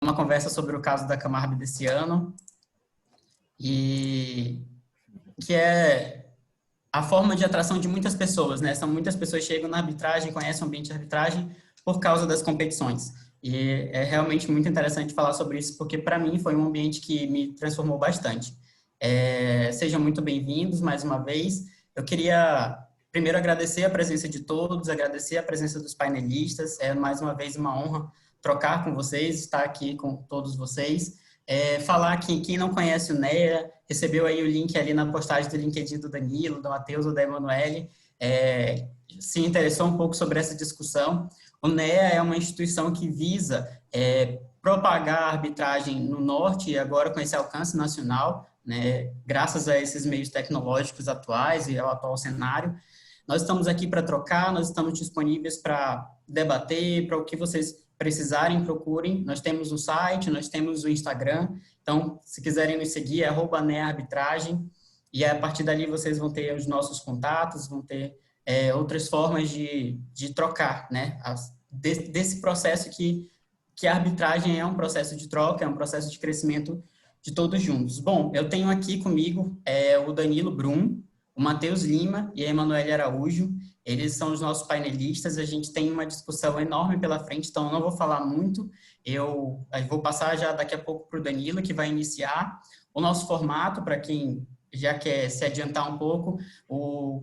uma conversa sobre o caso da Camargo desse ano, e que é a forma de atração de muitas pessoas, né? São muitas pessoas que chegam na arbitragem, conhecem o ambiente de arbitragem por causa das competições. E é realmente muito interessante falar sobre isso, porque para mim foi um ambiente que me transformou bastante. Sejam muito bem-vindos mais uma vez. Eu queria primeiro agradecer a presença de todos, agradecer a presença dos painelistas. É mais uma vez uma honra trocar com vocês, estar aqui com todos vocês. Falar que quem não conhece o NEA, recebeu aí o link ali na postagem do LinkedIn do Danilo, do Matheus ou da Emanuele, se interessou um pouco sobre essa discussão. O NEA é uma instituição que visa propagar a arbitragem no Norte e agora com esse alcance nacional, né, graças a esses meios tecnológicos atuais e ao atual cenário. Nós estamos aqui para trocar, nós estamos disponíveis para debater, para o que vocês precisarem, procurem. Nós temos um site, nós temos o Instagram, então, se quiserem nos seguir, é @nearbitragem, e a partir dali vocês vão ter os nossos contatos, vão ter outras formas de trocar, né? Desse processo que a arbitragem é um processo de troca, é um processo de crescimento de todos juntos. Bom, eu tenho aqui comigo o Danilo Brum, o Matheus Lima e a Emanuele Araújo. Eles são os nossos painelistas. A gente tem uma discussão enorme pela frente, então eu não vou falar muito. Eu vou passar já daqui a pouco para o Danilo, que vai iniciar o nosso formato, para quem já quer se adiantar um pouco.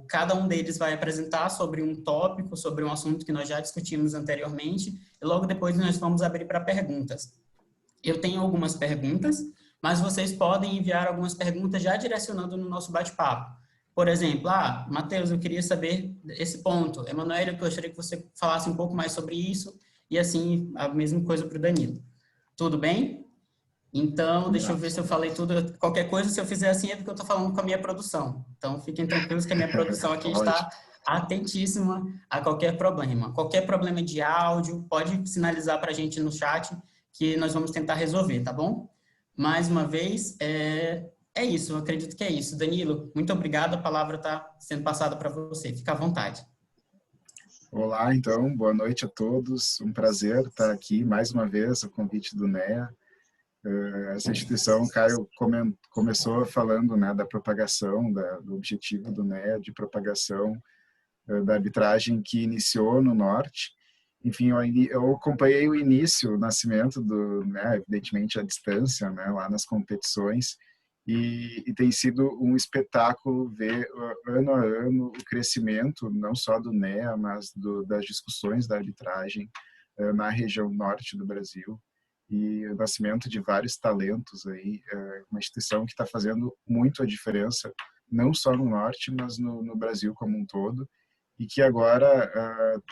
Cada um deles vai apresentar sobre um tópico, sobre um assunto que nós já discutimos anteriormente, e logo depois nós vamos abrir para perguntas. Eu tenho algumas perguntas, mas vocês podem enviar algumas perguntas já direcionando no nosso bate-papo. Por exemplo, Matheus, eu queria saber esse ponto. Emanuele, eu gostaria que você falasse um pouco mais sobre isso, e assim, a mesma coisa para o Danilo. Tudo bem? Então, deixa eu ver se eu falei tudo. Qualquer coisa, se eu fizer assim, é porque eu estou falando com a minha produção. Então, fiquem tranquilos que a minha produção aqui está atentíssima a qualquer problema. Qualquer problema de áudio, pode sinalizar para a gente no chat, que nós vamos tentar resolver, tá bom? Mais uma vez, é isso, eu acredito que é isso. Danilo, muito obrigado, a palavra está sendo passada para você. Fica à vontade. Olá, então, boa noite a todos. Um prazer estar aqui mais uma vez, o convite do NEA. Essa instituição, o Caio começou falando, né, da propagação, do objetivo do NEA de propagação da arbitragem que iniciou no Norte. Enfim, eu acompanhei o início, o nascimento do, né, evidentemente à distância, né, lá nas competições, e tem sido um espetáculo ver ano a ano o crescimento, não só do NEA, mas das discussões da arbitragem na região norte do Brasil, e o nascimento de vários talentos aí, uma instituição que está fazendo muito a diferença, não só no Norte, mas no Brasil como um todo, e que agora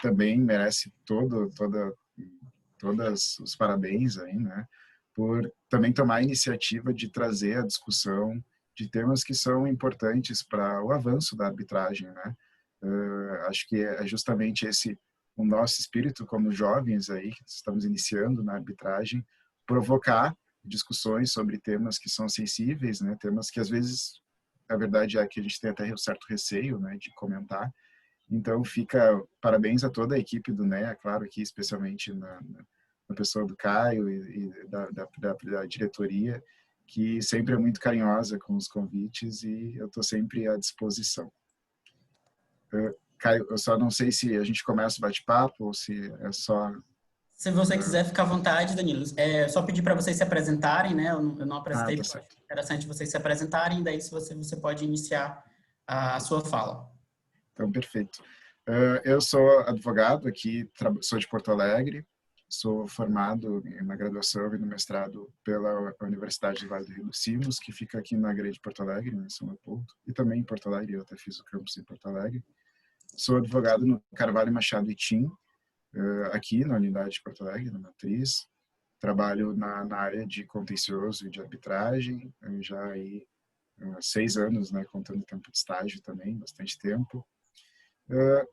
também merece todos os parabéns aí, né, por também tomar a iniciativa de trazer a discussão de temas que são importantes para o avanço da arbitragem, né. Acho que é justamente esse o nosso espírito como jovens aí, que estamos iniciando na arbitragem, provocar discussões sobre temas que são sensíveis, né, temas que às vezes, a verdade é que a gente tem até um certo receio, né, de comentar. Então, fica parabéns a toda a equipe do NEA, claro, aqui especialmente na pessoa do Caio e da diretoria, que sempre é muito carinhosa com os convites e eu estou sempre à disposição. Caio, eu só não sei se a gente começa o bate-papo ou se é só... Se você quiser ficar à vontade, Danilo, é só pedir para vocês se apresentarem, né? Eu não apresentei, tá porque eu acho certo. interessante vocês se apresentarem, daí se você pode iniciar a sua fala. Então, perfeito. Eu sou advogado aqui, sou de Porto Alegre, sou formado na graduação e no mestrado pela Universidade do Vale do Rio dos Sinos, que fica aqui na Grande Porto Alegre, em São Leopoldo, e também em Porto Alegre, eu até fiz o campus em Porto Alegre. Sou advogado no Carvalho Machado e Tim, aqui na unidade de Porto Alegre, na Matriz. Trabalho na área de contencioso e de arbitragem, já aí 6 anos, né, contando tempo de estágio também, bastante tempo.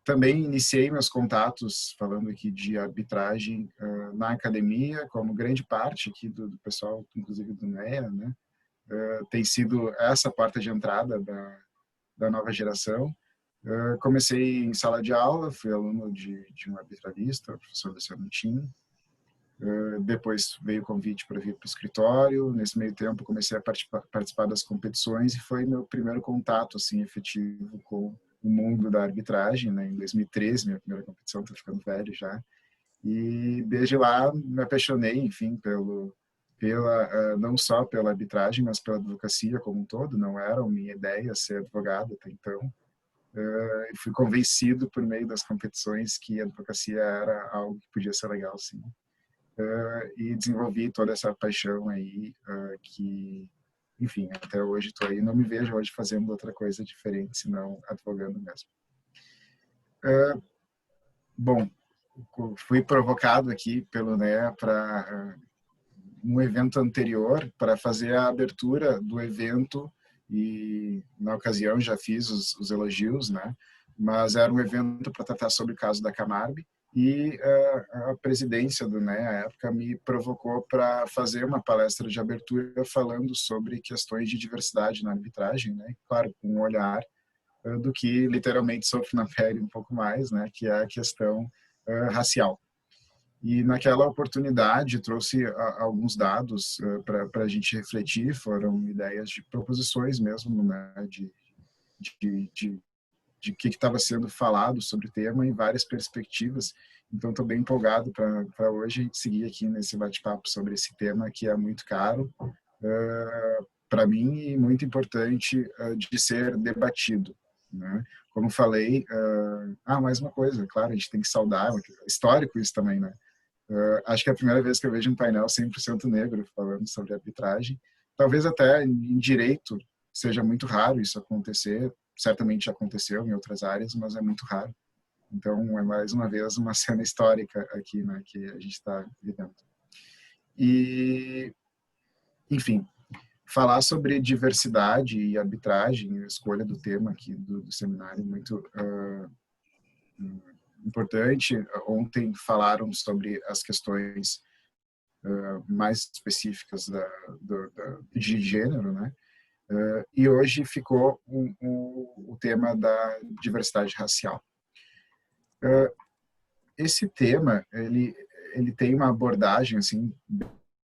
Também iniciei meus contatos, falando aqui de arbitragem, na academia, como grande parte aqui do pessoal, inclusive do NEA, né? Tem sido essa a porta de entrada da nova geração. Comecei em sala de aula, fui aluno de um arbitralista, o professor Luciano Tim. Depois veio o convite para vir para o escritório. Nesse meio tempo, comecei a participar das competições e foi meu primeiro contato assim efetivo com o mundo da arbitragem, né? Em 2013, minha primeira competição, estou ficando velho já. E desde lá me apaixonei, enfim, não só pela arbitragem, mas pela advocacia como um todo. Não era minha ideia ser advogado até então. Fui convencido por meio das competições que a advocacia era algo que podia ser legal, sim. E desenvolvi toda essa paixão aí que, enfim, até hoje estou aí. Não me vejo hoje fazendo outra coisa diferente, senão advogando mesmo. Bom, fui provocado aqui pelo NEA para um evento anterior para fazer a abertura do evento e na ocasião já fiz os elogios, né? Mas era um evento para tratar sobre o caso da Camarbe e a presidência do NEA, à época, me provocou para fazer uma palestra de abertura falando sobre questões de diversidade na arbitragem, né? Claro, com um olhar do que literalmente sofre na pele um pouco mais, né? Que é a questão racial. E naquela oportunidade trouxe alguns dados para a gente refletir, foram ideias de proposições mesmo, né, de que estava sendo falado sobre o tema em várias perspectivas. Então estou bem empolgado para hoje a gente seguir aqui nesse bate-papo sobre esse tema que é muito caro para mim e muito importante de ser debatido, né? Como falei, mais uma coisa, claro, a gente tem que saudar, histórico isso também, né? Acho que é a primeira vez que eu vejo um painel 100% negro falando sobre arbitragem. Talvez até em direito seja muito raro isso acontecer. Certamente já aconteceu em outras áreas, mas é muito raro. Então, é mais uma vez uma cena histórica aqui, né, que a gente está vivendo. E, enfim, falar sobre diversidade e arbitragem, a escolha do tema aqui do seminário, muito importante. Ontem falaram sobre as questões mais específicas de gênero, né? E hoje ficou o tema da diversidade racial. Esse tema, ele tem uma abordagem assim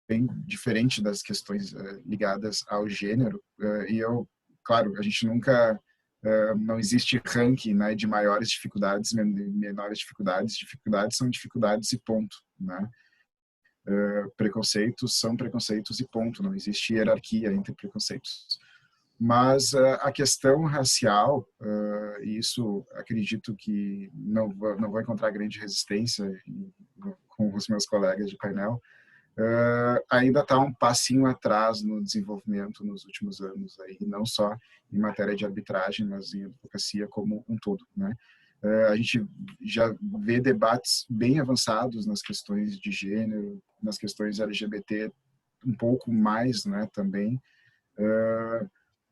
bem diferente das questões ligadas ao gênero. E claro, a gente nunca não existe ranking, né, de maiores dificuldades, menores dificuldades. Dificuldades são dificuldades e ponto, né? Preconceitos são preconceitos e ponto. Não existe hierarquia entre preconceitos. Mas a questão racial, isso acredito que não vou encontrar grande resistência com os meus colegas de painel, ainda está um passinho atrás no desenvolvimento nos últimos anos, aí, não só em matéria de arbitragem, mas em advocacia como um todo, né? A gente já vê debates bem avançados nas questões de gênero, nas questões LGBT, um pouco mais, né, também.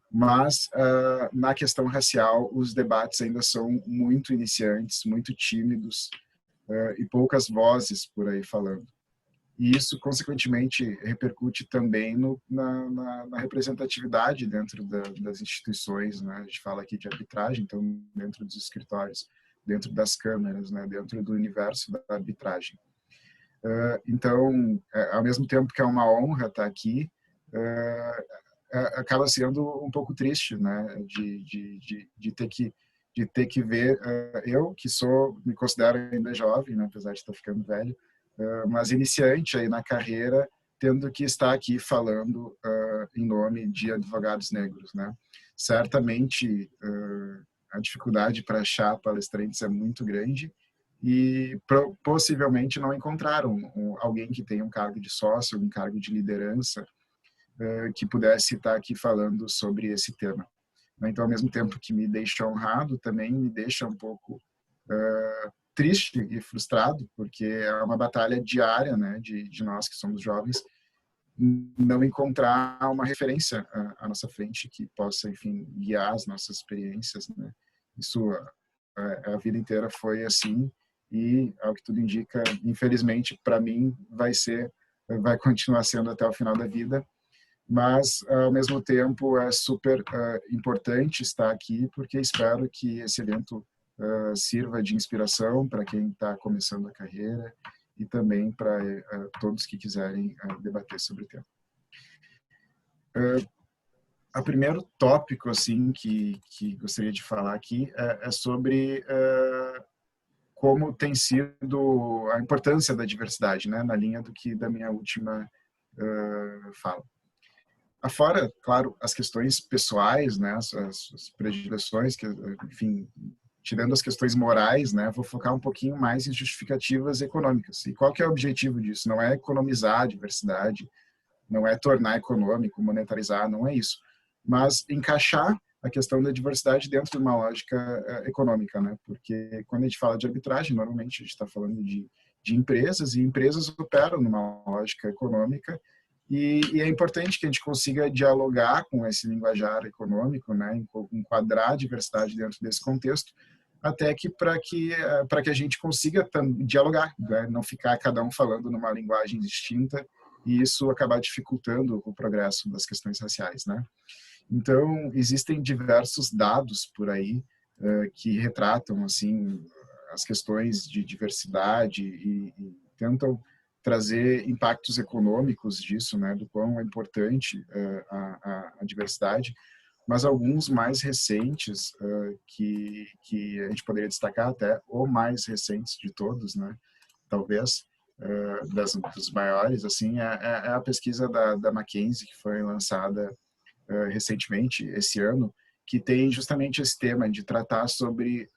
Mas na questão racial, os debates ainda são muito iniciantes, muito tímidos e poucas vozes por aí falando. E isso, consequentemente, repercute também na representatividade dentro das instituições, né? A gente fala aqui de arbitragem, então, dentro dos escritórios, dentro das câmeras, né? Dentro do universo da arbitragem. Então, ao mesmo tempo que é uma honra estar aqui, acaba sendo um pouco triste, né? De ter que ver, eu que me considero ainda jovem, né? Apesar de estar ficando velho, mas iniciante aí na carreira, tendo que estar aqui falando em nome de advogados negros, né? Certamente a dificuldade para achar palestrantes é muito grande e possivelmente não encontraram alguém que tenha um cargo de sócio, um cargo de liderança que pudesse estar aqui falando sobre esse tema. Então, ao mesmo tempo que me deixa honrado, também me deixa um pouco triste e frustrado, porque é uma batalha diária, né, de nós que somos jovens, não encontrar uma referência à nossa frente que possa, enfim, guiar as nossas experiências, né? Isso a vida inteira foi assim e, ao que tudo indica, infelizmente, para mim, vai continuar sendo até o final da vida, mas, ao mesmo tempo, é super importante estar aqui, porque espero que esse evento sirva de inspiração para quem está começando a carreira e também para todos que quiserem debater sobre o tema. O primeiro tópico assim que gostaria de falar aqui é sobre como tem sido a importância da diversidade, né, na linha da minha última fala. Afora, claro, as questões pessoais, né, as predileções, que, enfim, tirando as questões morais, né, vou focar um pouquinho mais em justificativas econômicas. E qual que é o objetivo disso? Não é economizar a diversidade, não é tornar econômico, monetarizar, não é isso. Mas encaixar a questão da diversidade dentro de uma lógica econômica, né? Porque quando a gente fala de arbitragem, normalmente a gente está falando de empresas, e empresas operam numa lógica econômica, e é importante que a gente consiga dialogar com esse linguajar econômico, né? Enquadrar a diversidade dentro desse contexto, até que para que a gente consiga dialogar, né? Não ficar cada um falando numa linguagem distinta, e isso acabar dificultando o progresso das questões raciais, né? Então, existem diversos dados por aí que retratam assim as questões de diversidade e tentam trazer impactos econômicos disso, né, do quão é importante a diversidade, mas alguns mais recentes que a gente poderia destacar, até o mais recentes de todos, né, talvez, dos maiores, assim, é a pesquisa da McKinsey, que foi lançada recentemente, esse ano, que tem justamente esse tema de tratar sobre,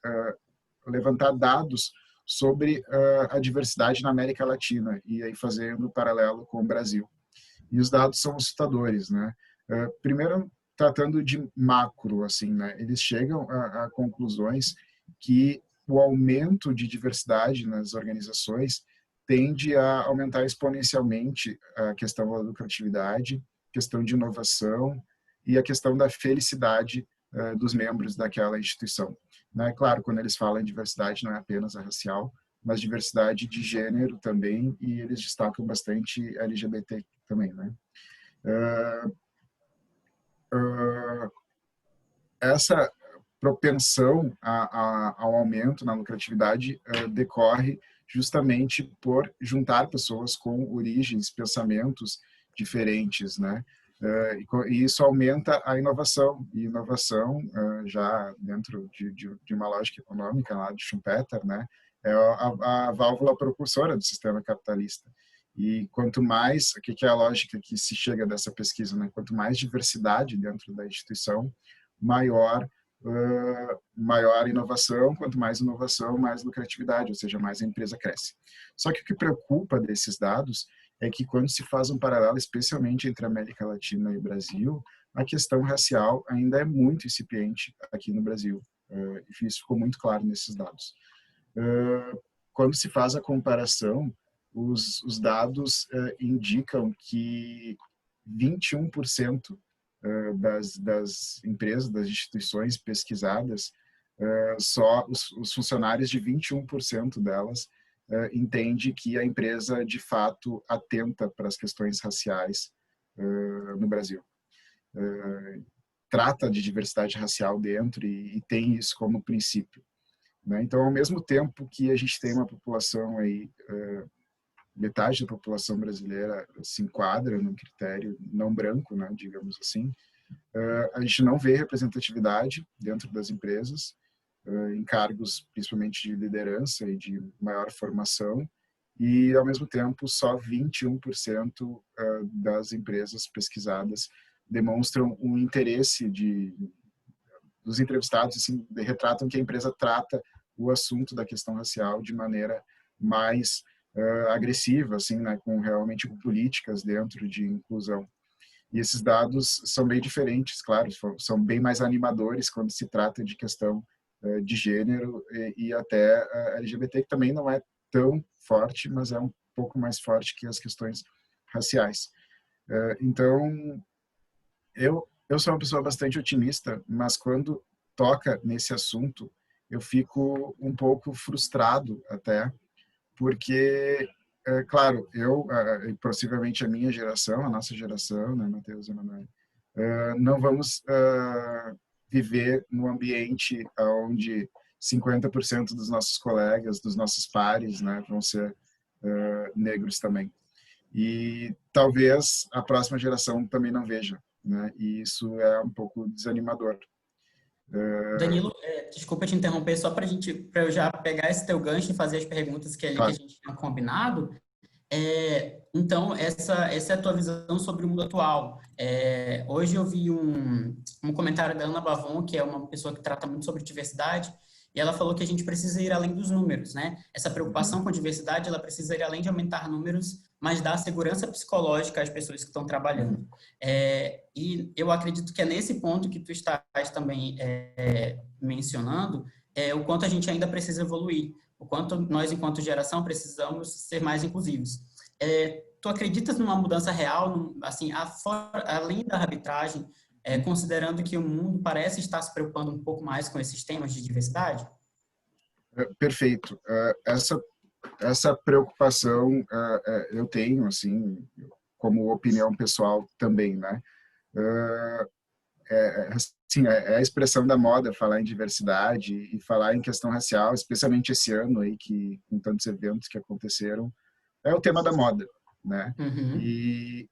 levantar dados sobre a diversidade na América Latina, e aí fazendo paralelo com o Brasil. E os dados são assustadores, né? Primeiro, tratando de macro, assim, né? Eles chegam a conclusões que o aumento de diversidade nas organizações tende a aumentar exponencialmente a questão da lucratividade, questão de inovação e a questão da felicidade dos membros daquela instituição. Né? Claro, quando eles falam em diversidade, não é apenas a racial, mas diversidade de gênero também, e eles destacam bastante LGBT também, né? Essa propensão ao aumento na lucratividade decorre justamente por juntar pessoas com origens, pensamentos diferentes, né? E isso aumenta a inovação, e inovação, já dentro de uma lógica econômica lá de Schumpeter, né, é a válvula propulsora do sistema capitalista. E quanto mais, o que é a lógica que se chega dessa pesquisa, né? Quanto mais diversidade dentro da instituição, maior inovação, quanto mais inovação, mais lucratividade, ou seja, mais a empresa cresce. Só que o que preocupa desses dados é que quando se faz um paralelo, especialmente entre América Latina e Brasil, a questão racial ainda é muito incipiente aqui no Brasil. E isso ficou muito claro nesses dados. Quando se faz a comparação, os dados indicam que 21% das empresas, das instituições pesquisadas, só os funcionários de 21% delas entende que a empresa de fato atenta para as questões raciais no Brasil. Trata de diversidade racial dentro e tem isso como princípio, né? Então, ao mesmo tempo que a gente tem uma população aí, metade da população brasileira se enquadra no critério não branco, né, digamos assim, a gente não vê representatividade dentro das empresas, em cargos principalmente de liderança e de maior formação, e ao mesmo tempo só 21% das empresas pesquisadas demonstram um interesse dos entrevistados, assim, retratam que a empresa trata o assunto da questão racial de maneira mais agressiva, assim, né, realmente com políticas dentro de inclusão. E esses dados são bem diferentes, claro, são bem mais animadores quando se trata de questão de gênero e até LGBT, que também não é tão forte, mas é um pouco mais forte que as questões raciais. Então, eu sou uma pessoa bastante otimista, mas quando toca nesse assunto, eu fico um pouco frustrado até, porque, claro, e possivelmente a minha geração, a nossa geração, né, Matheus e Emanuel, não vamos viver num ambiente onde 50% dos nossos colegas, dos nossos pares, né, vão ser negros também. E talvez a próxima geração também não veja, né? E isso é um pouco desanimador. Danilo, desculpa te interromper, só para eu já pegar esse teu gancho e fazer as perguntas que a Claro. gente tinha combinado. Então, essa é a tua visão sobre o mundo atual. Hoje eu vi um comentário da Ana Bavon, que é uma pessoa que trata muito sobre diversidade, e ela falou que a gente precisa ir além dos números, né? Essa preocupação com a diversidade, ela precisa ir além de aumentar números, mas dar segurança psicológica às pessoas que estão trabalhando. E eu acredito que é nesse ponto que tu estás também mencionando, o quanto a gente ainda precisa evoluir, o quanto nós, enquanto geração, precisamos ser mais inclusivos. Tu acreditas numa mudança real, assim, além da arbitragem, considerando que o mundo parece estar se preocupando um pouco mais com esses temas de diversidade? Perfeito. Essa preocupação eu tenho, assim, como opinião pessoal também, né? Assim, é a expressão da moda falar em diversidade e falar em questão racial, especialmente esse ano aí que com tantos eventos que aconteceram, é o tema da moda, né? Uhum. E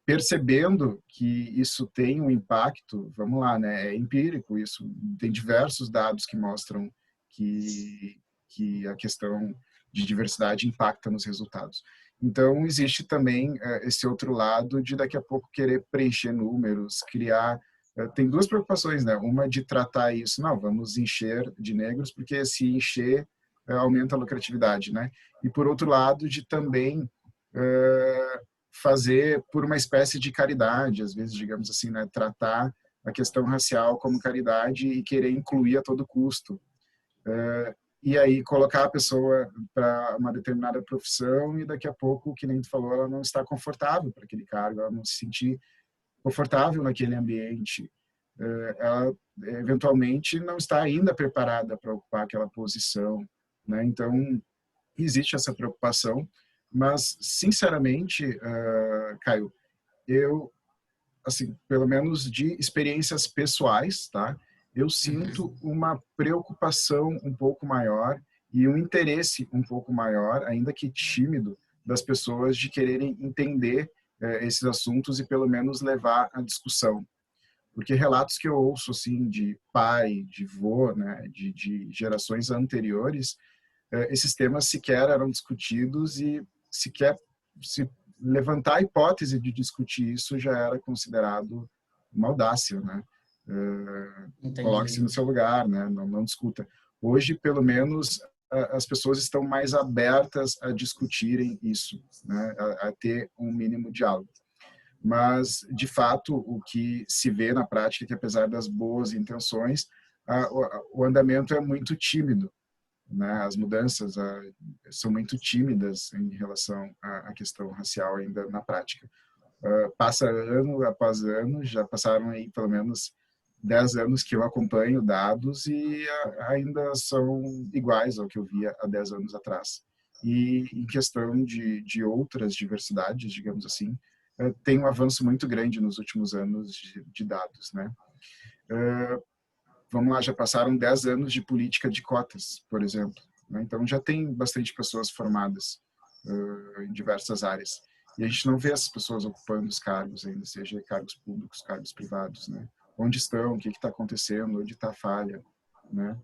percebendo que isso tem um impacto, vamos lá, né? É empírico isso, tem diversos dados que mostram que a questão de diversidade impacta nos resultados. Então, existe também esse outro lado de daqui a pouco querer preencher números, criar. Tem duas preocupações, né? Uma de tratar isso, não, vamos encher de negros, porque se encher aumenta a lucratividade, né? E por outro lado, de também fazer por uma espécie de caridade, às vezes, digamos assim, né? Tratar a questão racial como caridade e querer incluir a todo custo. E aí colocar a pessoa para uma determinada profissão e daqui a pouco, que nem tu falou, ela não está confortável para aquele cargo, ela não se sentir confortável naquele ambiente, ela eventualmente não está ainda preparada para ocupar aquela posição, né? Então existe essa preocupação, mas sinceramente, Caio, eu assim, pelo menos de experiências pessoais, tá? Eu sinto uma preocupação um pouco maior e um interesse um pouco maior, ainda que tímido, das pessoas de quererem entender esses assuntos e pelo menos levar a discussão. Porque relatos que eu ouço assim de pai, de vô, né, de gerações anteriores, esses temas sequer eram discutidos e sequer se levantar a hipótese de discutir isso já era considerado uma audácia, né? Coloque-se no Entendi. seu lugar, né? Não discuta. Hoje, pelo menos, as pessoas estão mais abertas a discutirem isso, né? A ter um mínimo diálogo. Mas, de fato, o que se vê na prática é que, apesar das boas intenções, o andamento é muito tímido, né? As mudanças são muito tímidas em relação à questão racial ainda na prática. Passa ano após ano, já passaram aí pelo menos 10 anos que eu acompanho dados e ainda são iguais ao que eu via há 10 anos atrás. E em questão de outras diversidades, digamos assim, tem um avanço muito grande nos últimos anos de dados, né? Vamos lá, já passaram 10 anos de política de cotas, por exemplo, né? Então já tem bastante pessoas formadas em diversas áreas. E a gente não vê essas pessoas ocupando os cargos ainda, seja cargos públicos, cargos privados, né? Onde estão, o que está acontecendo, onde está a falha, né?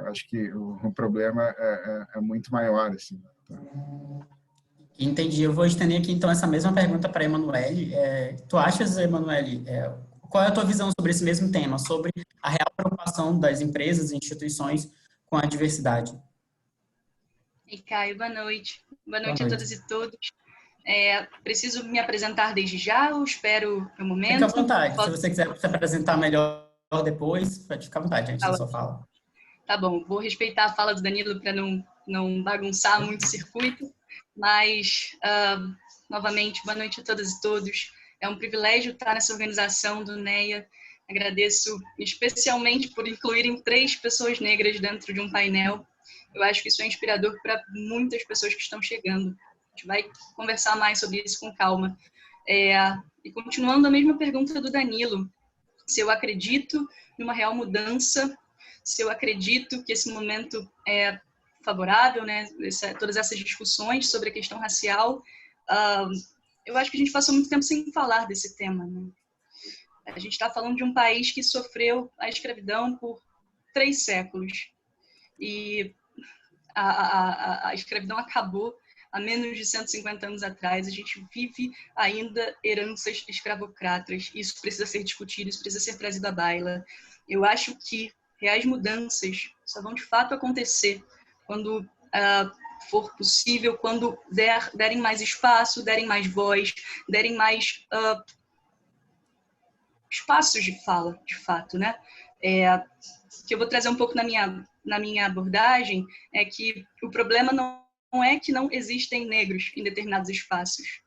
Acho que o problema é muito maior, assim. Tá? Entendi. Eu vou estender aqui, então, essa mesma pergunta para a Emanuele. Tu achas, Emanuele, qual é a tua visão sobre esse mesmo tema, sobre a real preocupação das empresas e instituições com a diversidade? E Caio, boa noite. Boa Boa noite a noite. todas e todos. Preciso me apresentar desde já ou espero o Fica à momento? vontade. Se você quiser se apresentar melhor depois, pode ficar à vontade antes da Fala. sua fala. Tá bom, vou respeitar a fala do Danilo para não bagunçar muito o circuito, mas, novamente, boa noite a todas e todos. É um privilégio estar nessa organização do NEA. Agradeço especialmente por incluírem 3 pessoas negras dentro de um painel. Eu acho que isso é inspirador para muitas pessoas que estão chegando. A gente vai conversar mais sobre isso com calma. E continuando a mesma pergunta do Danilo, se eu acredito numa real mudança, se eu acredito que esse momento favorável, né? Todas essas discussões sobre a questão racial. Eu acho que a gente passou muito tempo sem falar desse tema, né? A gente está falando de um país que sofreu a escravidão por 3 séculos. E a escravidão acabou há menos de 150 anos atrás. A gente vive ainda heranças escravocratas. Isso precisa ser discutido, isso precisa ser trazido à baila. Eu acho que reais mudanças só vão de fato acontecer quando for possível, quando derem mais espaço, derem mais voz, derem mais espaços de fala, de fato, né? Que eu vou trazer um pouco na minha abordagem é que o problema não é que não existem negros em determinados espaços.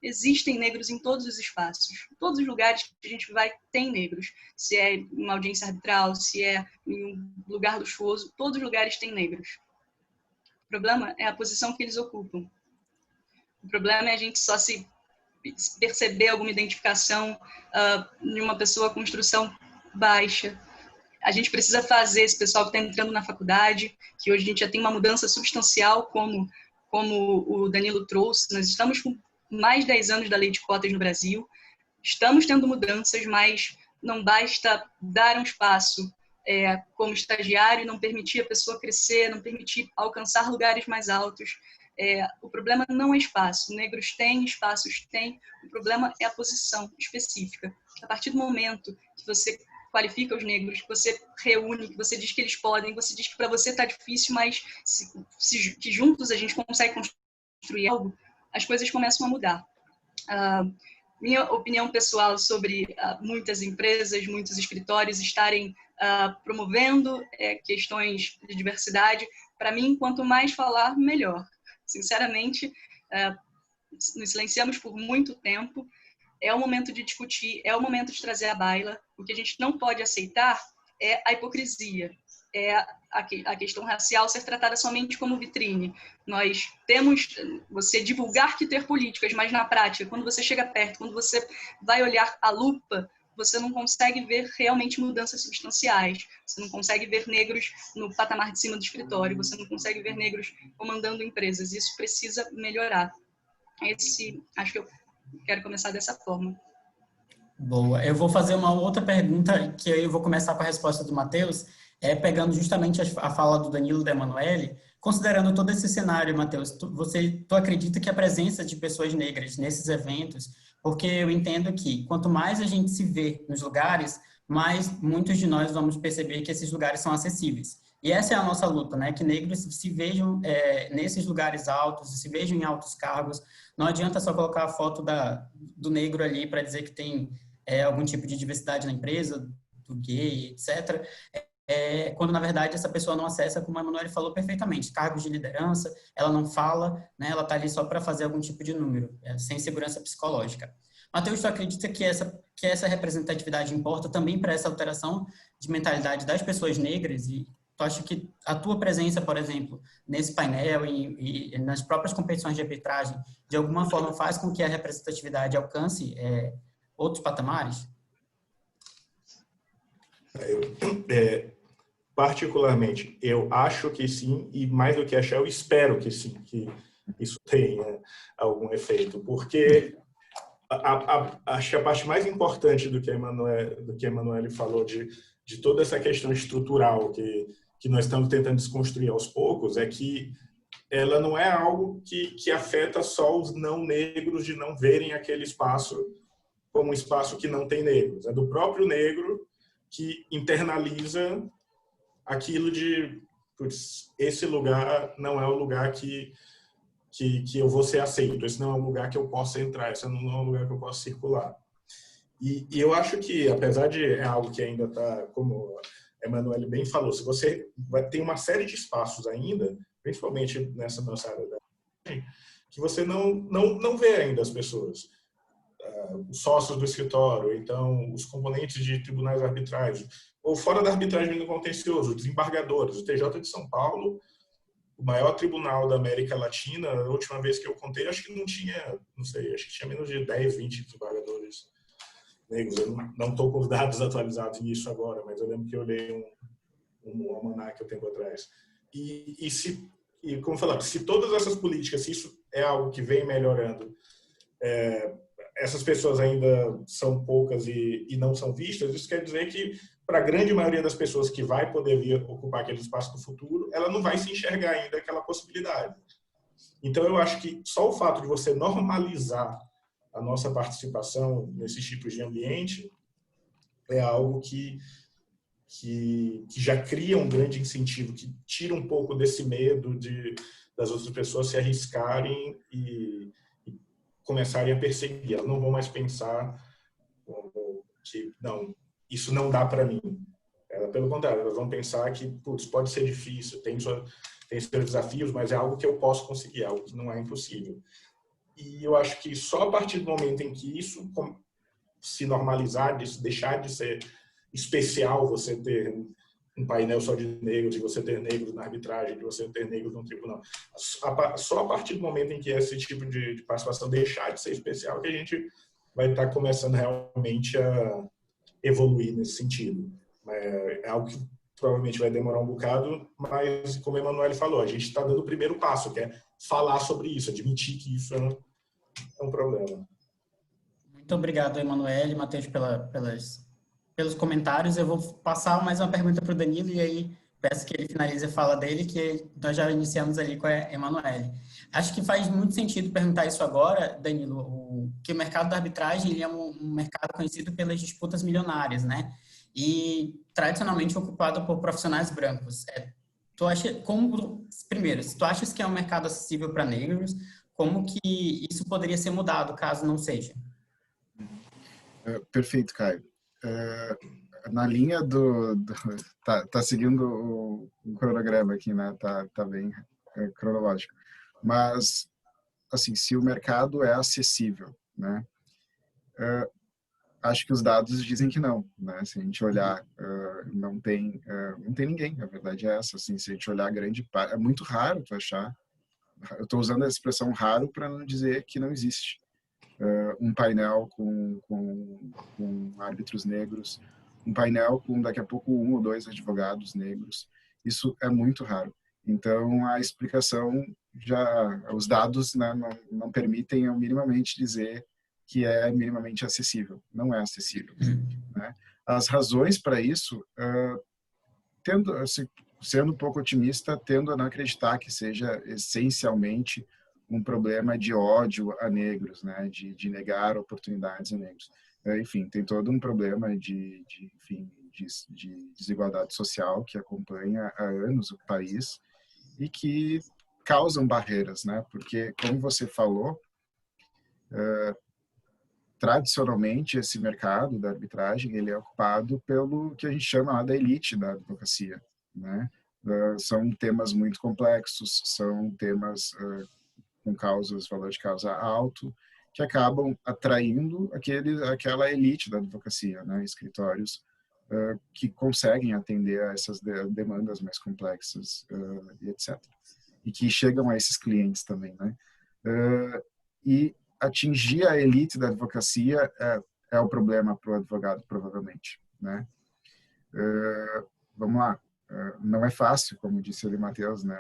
Existem negros em todos os espaços. Em todos os lugares que a gente vai, tem negros. Se é uma audiência arbitral, se é em um lugar luxuoso, todos os lugares têm negros. O problema é a posição que eles ocupam. O problema é a gente só se perceber alguma identificação em uma pessoa com instrução baixa. A gente precisa fazer esse pessoal que está entrando na faculdade, que hoje a gente já tem uma mudança substancial, como o Danilo trouxe. Nós estamos com mais de 10 anos da lei de cotas no Brasil, estamos tendo mudanças, mas não basta dar um espaço como estagiário e não permitir a pessoa crescer, não permitir alcançar lugares mais altos. O problema não é espaço. Negros têm, espaços têm. O problema é a posição específica. A partir do momento que você qualifica os negros, que você reúne, que você diz que eles podem, você diz que para você está difícil, mas que juntos a gente consegue construir algo, as coisas começam a mudar. Minha opinião pessoal sobre muitas empresas, muitos escritórios estarem promovendo questões de diversidade, para mim, quanto mais falar, melhor. Sinceramente, nos silenciamos por muito tempo. É o momento de discutir, é o momento de trazer à baila. O que a gente não pode aceitar é a hipocrisia, é a questão racial ser tratada somente como vitrine. Nós temos você divulgar que ter políticas, mas na prática, quando você chega perto, quando você vai olhar a lupa, você não consegue ver realmente mudanças substanciais. Você não consegue ver negros no patamar de cima do escritório, você não consegue ver negros comandando empresas. Isso precisa melhorar. Acho que eu quero começar dessa forma. Boa. Eu vou fazer uma outra pergunta, que eu vou começar com a resposta do Matheus, pegando justamente a fala do Danilo e da Emanuele, considerando todo esse cenário, Matheus, tu acredita que a presença de pessoas negras nesses eventos, porque eu entendo que quanto mais a gente se vê nos lugares, mais muitos de nós vamos perceber que esses lugares são acessíveis. E essa é a nossa luta, né? Que negros se vejam nesses lugares altos, se vejam em altos cargos. Não adianta só colocar a foto do negro ali para dizer que tem algum tipo de diversidade na empresa, do gay, etc., quando, na verdade, essa pessoa não acessa, como a Emanuele falou perfeitamente, cargos de liderança, ela não fala, né, ela está ali só para fazer algum tipo de número, sem segurança psicológica. Matheus, tu acredita que essa representatividade importa também para essa alteração de mentalidade das pessoas negras? E tu acha que a tua presença, por exemplo, nesse painel e nas próprias competições de arbitragem, de alguma forma faz com que a representatividade alcance outros patamares? Particularmente, eu acho que sim, e mais do que achar, eu espero que sim, que isso tenha algum efeito, porque acho que a parte mais importante do que a Emanuele falou, de toda essa questão estrutural que nós estamos tentando desconstruir aos poucos, é que ela não é algo que afeta só os não negros de não verem aquele espaço como um espaço que não tem negros. É do próprio negro que internaliza aquilo de, putz, esse lugar não é o lugar que eu vou ser aceito, esse não é um lugar que eu possa entrar, esse não é um lugar que eu possa circular. E eu acho que, apesar de algo que ainda está, como a Emanuele bem falou, se você ter uma série de espaços ainda, principalmente nessa nossa área da que você não vê ainda as pessoas. Os sócios do escritório, então os componentes de tribunais arbitrais, ou fora da arbitragem no contencioso, os desembargadores. O TJ de São Paulo, o maior tribunal da América Latina, a última vez que eu contei, acho que não tinha, não sei, acho que tinha menos de 10, 20 desembargadores negros. Eu não estou com os dados atualizados nisso agora, mas eu lembro que eu olhei um almanaque há tempo atrás. e como falar, se todas essas políticas, se isso é algo que vem melhorando, essas pessoas ainda são poucas e não são vistas, isso quer dizer que, para a grande maioria das pessoas que vai poder vir ocupar aquele espaço no futuro, ela não vai se enxergar ainda aquela possibilidade. Então, eu acho que só o fato de você normalizar a nossa participação nesses tipos de ambiente é algo que já cria um grande incentivo, que tira um pouco desse medo das outras pessoas se arriscarem e começarem a perseguir. Elas não vão mais pensar que, não, isso não dá para mim. Pelo contrário, elas vão pensar que, putz, pode ser difícil, tem seus desafios, mas é algo que eu posso conseguir, é algo que não é impossível. E eu acho que só a partir do momento em que isso se normalizar, deixar de ser especial, você ter um painel só de negros, de você ter negros na arbitragem, de você ter negros no tribunal. Só a partir do momento em que esse tipo de participação deixar de ser especial, que a gente vai estar começando realmente a evoluir nesse sentido. É algo que provavelmente vai demorar um bocado, mas, como a Emanuele falou, a gente está dando o primeiro passo, que é falar sobre isso, admitir que isso é um problema. Muito obrigado, Emanuele e Matheus, pelos comentários. Eu vou passar mais uma pergunta para o Danilo e aí peço que ele finalize a fala dele, que nós já iniciamos ali com a Emanuele. Acho que faz muito sentido perguntar isso agora, Danilo, que o mercado da arbitragem ele é um mercado conhecido pelas disputas milionárias, né? E tradicionalmente ocupado por profissionais brancos. Tu acha, primeiro, se tu achas que é um mercado acessível para negros, como que isso poderia ser mudado caso não seja? Perfeito, Caio. Na linha tá seguindo o cronograma aqui, né? Tá bem cronológico. Mas, assim, se o mercado é acessível, né? Acho que os dados dizem que não, né? Se a gente olhar, não tem ninguém. A verdade é essa. Assim, se a gente olhar grande parte, é muito raro tu achar. Eu estou usando a expressão raro para não dizer que não existe. Um painel com árbitros negros, um painel com daqui a pouco 1 ou 2 advogados negros. Isso é muito raro. Então a explicação os dados, né, não permitem eu minimamente dizer que é minimamente acessível. Não é acessível, né? As razões para isso, sendo um pouco otimista, tendo a não acreditar que seja essencialmente um problema de ódio a negros, né, de negar oportunidades a negros. Enfim, tem todo um problema de desigualdade social que acompanha há anos o país e que causam barreiras, né? Porque, como você falou, tradicionalmente esse mercado da arbitragem ele é ocupado pelo que a gente chama lá da elite da advocacia, né? São temas muito complexos, são temas com valor de causa alto, que acabam atraindo aquela elite da advocacia, né? Escritórios que conseguem atender a essas demandas mais complexas e etc. E que chegam a esses clientes também, né? E atingir a elite da advocacia é o problema para o advogado, provavelmente, né? Vamos lá. Não é fácil, como disse ali Matheus, né?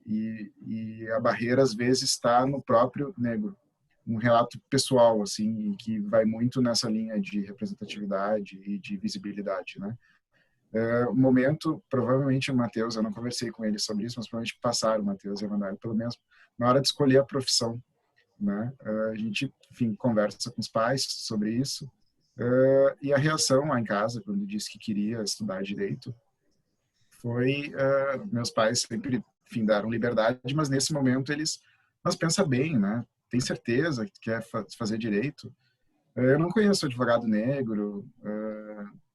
E a barreira às vezes está no próprio negro, um relato pessoal assim, que vai muito nessa linha de representatividade e de visibilidade, né? O momento, provavelmente o Matheus, eu não conversei com ele sobre isso, mas provavelmente passaram o Matheus e a Emanuele, pelo menos na hora de escolher a profissão, né? A gente, enfim, conversa com os pais sobre isso, e a reação lá em casa quando disse que queria estudar direito foi, meus pais sempre, enfim, deram liberdade, mas nesse momento mas pensa bem, né? Tem certeza que quer fazer direito? Eu não conheço advogado negro,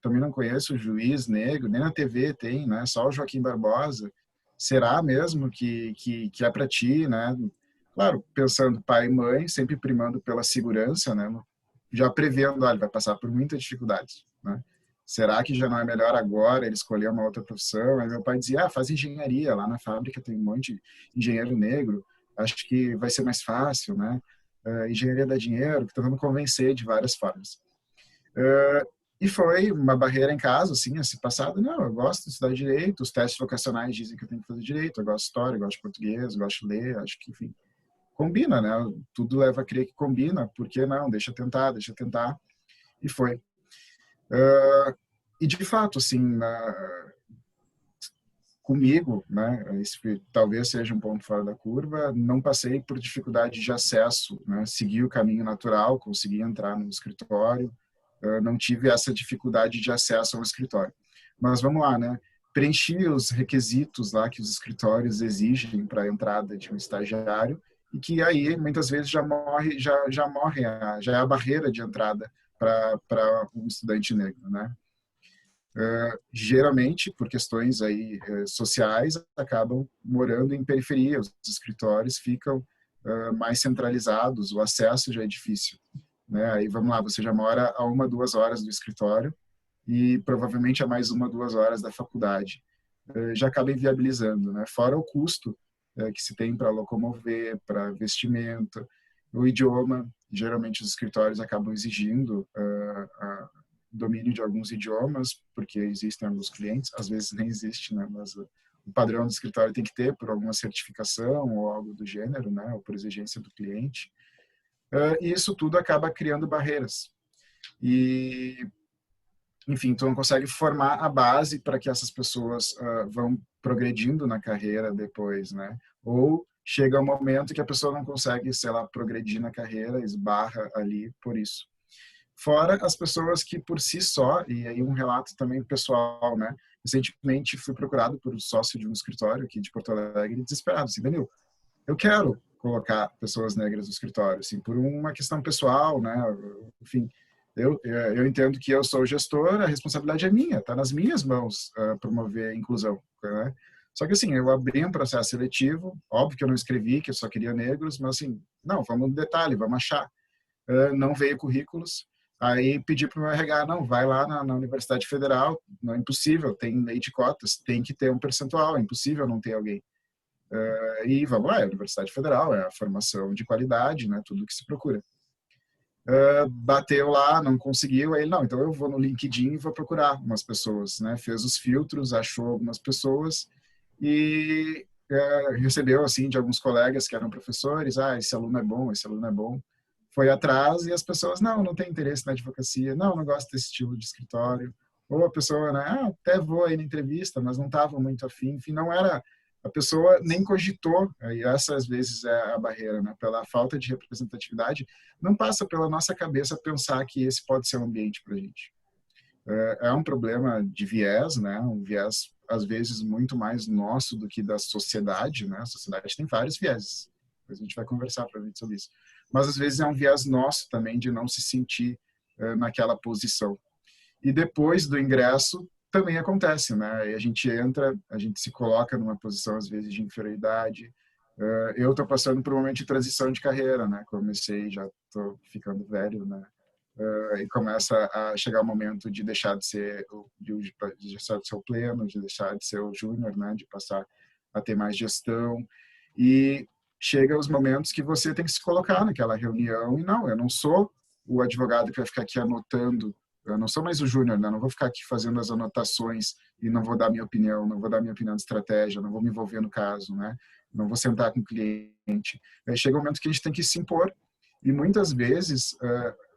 também não conheço juiz negro, nem na TV tem, né? Só o Joaquim Barbosa. Será mesmo que é para ti, né? Claro, pensando pai e mãe, sempre primando pela segurança, né? Já prevendo, ele vai passar por muitas dificuldades, né? Será que já não é melhor agora ele escolher uma outra profissão? Aí meu pai dizia, faz engenharia, lá na fábrica tem um monte de engenheiro negro, acho que vai ser mais fácil, né? Engenharia dá dinheiro, tentando convencer de várias formas. E foi uma barreira em casa, assim, esse passado, não, eu gosto de estudar direito, os testes vocacionais dizem que eu tenho que fazer direito, eu gosto de história, eu gosto de português, eu gosto de ler, acho que, enfim, combina, né? Tudo leva a crer que combina, por que não? Deixa eu tentar, e foi. E de fato, assim, comigo, né, esse talvez seja um ponto fora da curva, não passei por dificuldade de acesso, né, segui o caminho natural, consegui entrar no escritório, não tive essa dificuldade de acesso ao escritório. Mas vamos lá, né, preenchi os requisitos lá que os escritórios exigem para a entrada de um estagiário e que aí muitas vezes já é a barreira de entrada para um estudante negro, né? Geralmente, por questões aí sociais, acabam morando em periferia. Os escritórios ficam mais centralizados, o acesso já é difícil, né? Aí vamos lá, você já mora a 1-2 horas do escritório e provavelmente a mais 1-2 horas da faculdade. Já acaba inviabilizando, né? Fora o custo que se tem para locomover, para vestimenta, o idioma. Geralmente os escritórios acabam exigindo domínio de alguns idiomas, porque existem alguns clientes, às vezes nem existe, né? Mas o padrão do escritório tem que ter por alguma certificação ou algo do gênero, né? Ou por exigência do cliente. E isso tudo acaba criando barreiras. E, enfim, tu não consegue formar a base para que essas pessoas vão progredindo na carreira depois, né? Ou chega um momento que a pessoa não consegue, sei lá, progredir na carreira, esbarra ali por isso. Fora as pessoas que por si só, e aí um relato também pessoal, né? Recentemente fui procurado por um sócio de um escritório aqui de Porto Alegre, desesperado, assim, Danilo, eu quero colocar pessoas negras no escritório, assim, por uma questão pessoal, né? Enfim, eu entendo que eu sou o gestor, a responsabilidade é minha, tá nas minhas mãos promover a inclusão, né? Só que assim, eu abri um processo seletivo, óbvio que eu não escrevi que eu só queria negros, mas assim, não, vamos no detalhe, vamos achar. Não veio currículos. Aí pedi para o meu RH, não, vai lá na Universidade Federal, não é impossível, tem lei de cotas, tem que ter um percentual, é impossível não ter alguém. E vamos lá, é a Universidade Federal, é a formação de qualidade, né, tudo que se procura. Bateu lá, não conseguiu, aí não, então eu vou no LinkedIn e vou procurar umas pessoas, né, fez os filtros, achou algumas pessoas e recebeu, assim, de alguns colegas que eram professores, esse aluno é bom, esse aluno é bom. Foi atrás e as pessoas, não tem interesse na advocacia, não gosto desse estilo de escritório. Ou a pessoa, né, até vou aí na entrevista, mas não estava muito afim. Enfim, não era, a pessoa nem cogitou, e essa às vezes é a barreira, né, pela falta de representatividade, não passa pela nossa cabeça pensar que esse pode ser um ambiente para a gente. É um problema de viés, né, um viés às vezes muito mais nosso do que da sociedade, né, a sociedade tem vários vieses, depois a gente vai conversar provavelmente sobre isso. Mas às vezes é um viés nosso também de não se sentir naquela posição. E depois do ingresso também acontece, né? E a gente entra, a gente se coloca numa posição às vezes de inferioridade. Eu estou passando por um momento de transição de carreira, né? Comecei, já estou ficando velho, né? E começa a chegar o momento de deixar de ser o pleno, de deixar de ser o júnior, né? De passar a ter mais gestão. E chega os momentos que você tem que se colocar naquela reunião e não, eu não sou o advogado que vai ficar aqui anotando, eu não sou mais o júnior, né? Não vou ficar aqui fazendo as anotações e não vou dar minha opinião, não vou dar minha opinião de estratégia, não vou me envolver no caso, né? Não vou sentar com o cliente. Aí chega o momento que a gente tem que se impor e muitas vezes,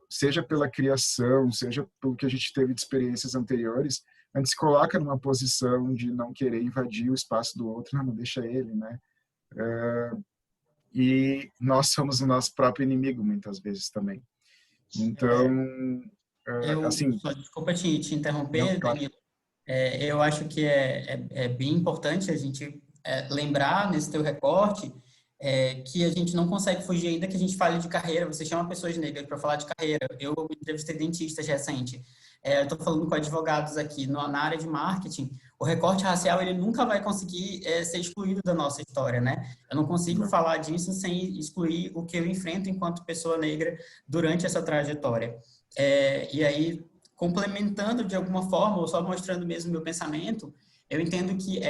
seja pela criação, seja pelo que a gente teve de experiências anteriores, a gente se coloca numa posição de não querer invadir o espaço do outro, não deixa ele, né? E nós somos o nosso próprio inimigo muitas vezes também. Então, assim... Desculpa te interromper, não, claro. Danilo. Eu acho que é bem importante a gente lembrar nesse teu recorte que a gente não consegue fugir ainda que a gente fale de carreira. Você chama pessoas negras para falar de carreira. Eu entrevistei dentistas recente. Eu estou falando com advogados aqui na área de marketing. O recorte racial ele nunca vai conseguir ser excluído da nossa história, né? Eu não consigo falar disso sem excluir o que eu enfrento enquanto pessoa negra durante essa trajetória. E aí, complementando de alguma forma, ou só mostrando mesmo meu pensamento, eu entendo que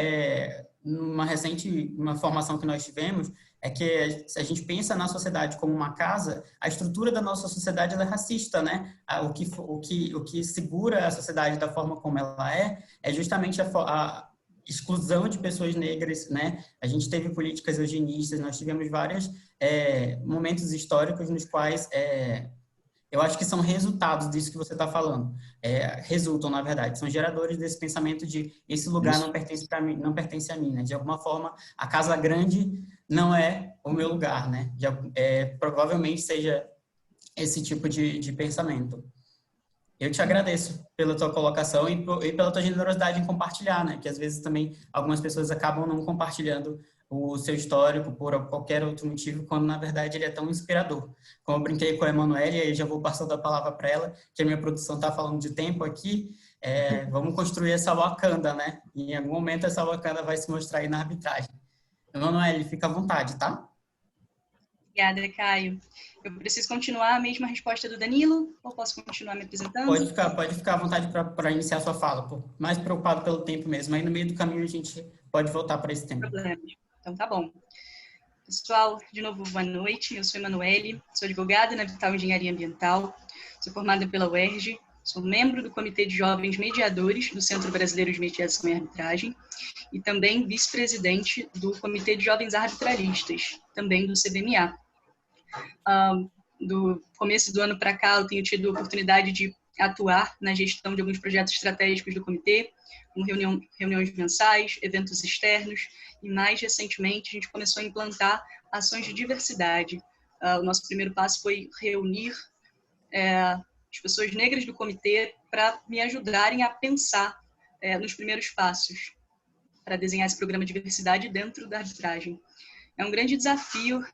uma formação que nós tivemos, é que se a gente pensa na sociedade como uma casa, a estrutura da nossa sociedade ela é racista, né? O que segura a sociedade da forma como ela é justamente a exclusão de pessoas negras, né? A gente teve políticas eugenistas, nós tivemos vários momentos históricos nos quais eu acho que são resultados disso que você está falando. Resultam, na verdade, são geradores desse pensamento de esse lugar não pertence para mim, não pertence a mim, né? De alguma forma, a casa grande não é o meu lugar, né? Provavelmente seja esse tipo de pensamento. Eu te agradeço pela tua colocação e pela tua generosidade em compartilhar, né? Que às vezes também algumas pessoas acabam não compartilhando o seu histórico por qualquer outro motivo, quando na verdade ele é tão inspirador. Como eu brinquei com a Emanuele, e aí já vou passando a palavra para ela, que a minha produção está falando de tempo aqui, vamos construir essa Wakanda, né? E em algum momento essa Wakanda vai se mostrar aí na arbitragem. Emanuele, fica à vontade, tá? Obrigada, Caio. Eu preciso continuar a mesma resposta do Danilo ou posso continuar me apresentando? Pode ficar à vontade para iniciar a sua fala. Mais preocupado pelo tempo mesmo. Aí no meio do caminho a gente pode voltar para esse tema. Então tá bom. Pessoal, de novo, boa noite. Eu sou Emanuele, sou advogada na Vital Engenharia Ambiental, sou formada pela UERJ, sou membro do Comitê de Jovens Mediadores do Centro Brasileiro de Mediação e Arbitragem e também vice-presidente do Comitê de Jovens Arbitralistas, também do CBMA. Do começo do ano para cá, eu tenho tido a oportunidade de atuar na gestão de alguns projetos estratégicos do comitê, como reuniões mensais, eventos externos, e mais recentemente a gente começou a implantar ações de diversidade. O nosso primeiro passo foi reunir as pessoas negras do comitê para me ajudarem a pensar nos primeiros passos para desenhar esse programa de diversidade dentro da arbitragem. É um grande desafio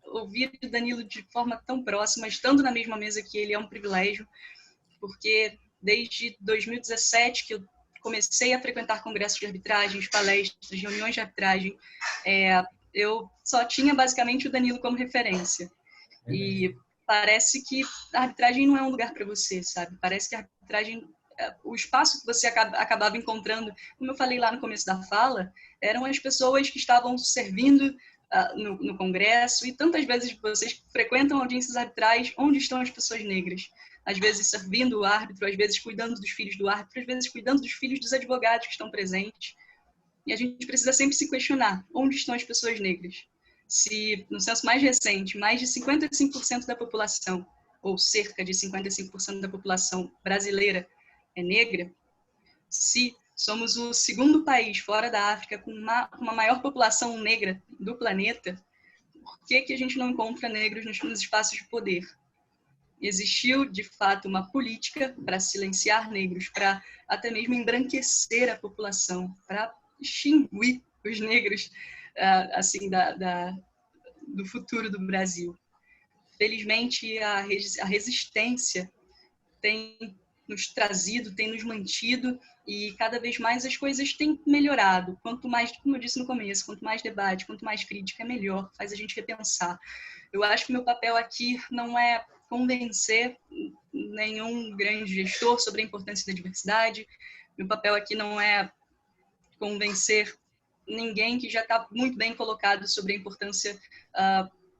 ouvir o Danilo de forma tão próxima, estando na mesma mesa que ele, é um privilégio, porque desde 2017 que eu comecei a frequentar congressos de arbitragens, palestras, reuniões de arbitragem, eu só tinha basicamente o Danilo como referência. E parece que a arbitragem não é um lugar para você, sabe? Parece que a arbitragem, o espaço que você acabava encontrando, como eu falei lá no começo da fala, eram as pessoas que estavam servindo no Congresso, e tantas vezes vocês frequentam audiências arbitrais onde estão as pessoas negras, às vezes servindo o árbitro, às vezes cuidando dos filhos do árbitro, às vezes cuidando dos filhos dos advogados que estão presentes. E a gente precisa sempre se questionar, onde estão as pessoas negras? Se, no censo mais recente, mais de 55% da população, ou cerca de 55% da população brasileira é negra, se somos o segundo país fora da África com uma maior população negra do planeta, por que a gente não encontra negros nos espaços de poder? Existiu, de fato, uma política para silenciar negros, para até mesmo embranquecer a população, para extinguir os negros assim, do futuro do Brasil. Felizmente, a resistência tem nos trazido, tem nos mantido, e cada vez mais as coisas têm melhorado. Quanto mais, como eu disse no começo, quanto mais debate, quanto mais crítica, é melhor, faz a gente repensar. Eu acho que o meu papel aqui não é convencer nenhum grande gestor sobre a importância da diversidade, meu papel aqui não é convencer ninguém que já está muito bem colocado sobre a importância,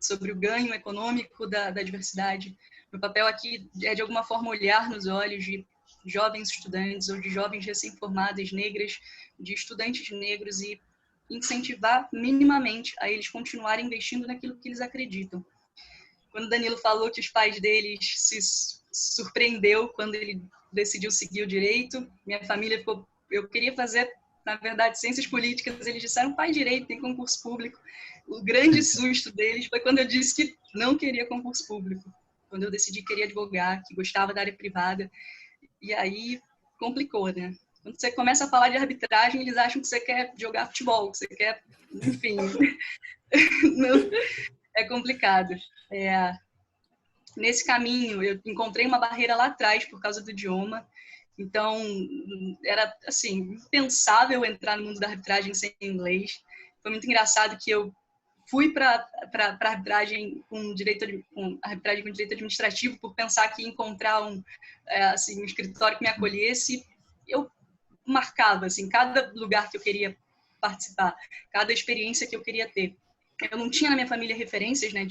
sobre o ganho econômico da diversidade. Meu papel aqui é, de alguma forma, olhar nos olhos de jovens estudantes ou de jovens recém-formadas negras, de estudantes negros, e incentivar minimamente a eles continuarem investindo naquilo que eles acreditam. Quando o Danilo falou que os pais deles se surpreendeu quando ele decidiu seguir o direito, minha família ficou... Eu queria fazer, na verdade, ciências políticas, eles disseram, faz direito, tem concurso público. O grande susto deles foi quando eu disse que não queria concurso público, quando eu decidi que queria advogar, que gostava da área privada, e aí complicou, né? Quando você começa a falar de arbitragem, eles acham que você quer jogar futebol, que você quer, enfim, não, é complicado. Nesse caminho, eu encontrei uma barreira lá atrás por causa do idioma, então era, assim, impensável entrar no mundo da arbitragem sem inglês. Foi muito engraçado que eu fui para arbitragem com direito administrativo por pensar que ia encontrar um escritório que me acolhesse. Eu marcava, assim, cada lugar que eu queria participar, cada experiência que eu queria ter. Eu não tinha na minha família referências, né,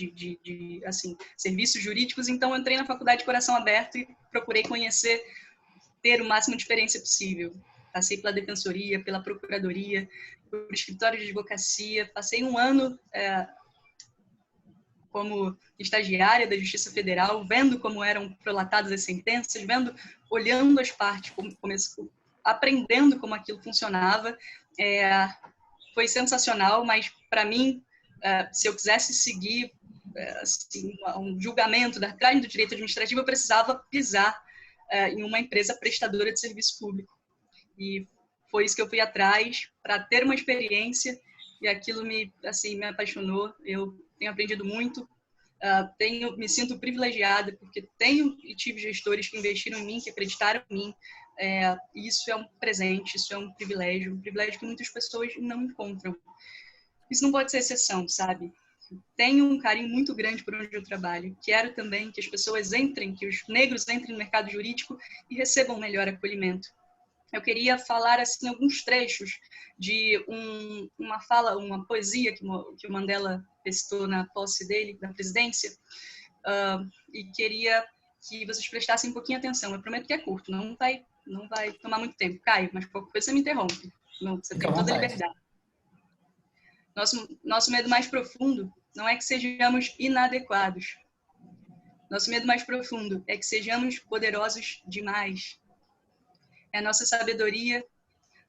assim, serviços jurídicos, então eu entrei na faculdade de coração aberto e procurei conhecer, ter o máximo de experiência possível. Passei pela defensoria, pela procuradoria, por escritório de advocacia, passei um ano como estagiária da Justiça Federal, vendo como eram prolatadas as sentenças, olhando as partes, aprendendo como aquilo funcionava. Foi sensacional, mas para mim, se eu quisesse seguir assim, um julgamento da arbitragem do direito administrativo, eu precisava pisar em uma empresa prestadora de serviço público. E foi isso que eu fui atrás, para ter uma experiência, e aquilo me apaixonou. Eu tenho aprendido muito, me sinto privilegiada, porque tenho e tive gestores que investiram em mim, que acreditaram em mim. Isso é um presente, isso é um privilégio que muitas pessoas não encontram. Isso não pode ser exceção, sabe? Tenho um carinho muito grande por onde eu trabalho. Quero também que as pessoas que os negros entrem no mercado jurídico e recebam melhor acolhimento. Eu queria falar assim alguns trechos de uma poesia que o Mandela recitou na posse dele, da presidência, e queria que vocês prestassem um pouquinho atenção. Eu prometo que é curto, não vai tomar muito tempo. Caio, mas qualquer coisa você me interrompe. Você tem toda a liberdade. Nosso medo mais profundo não é que sejamos inadequados. Nosso medo mais profundo é que sejamos poderosos demais. É a nossa sabedoria,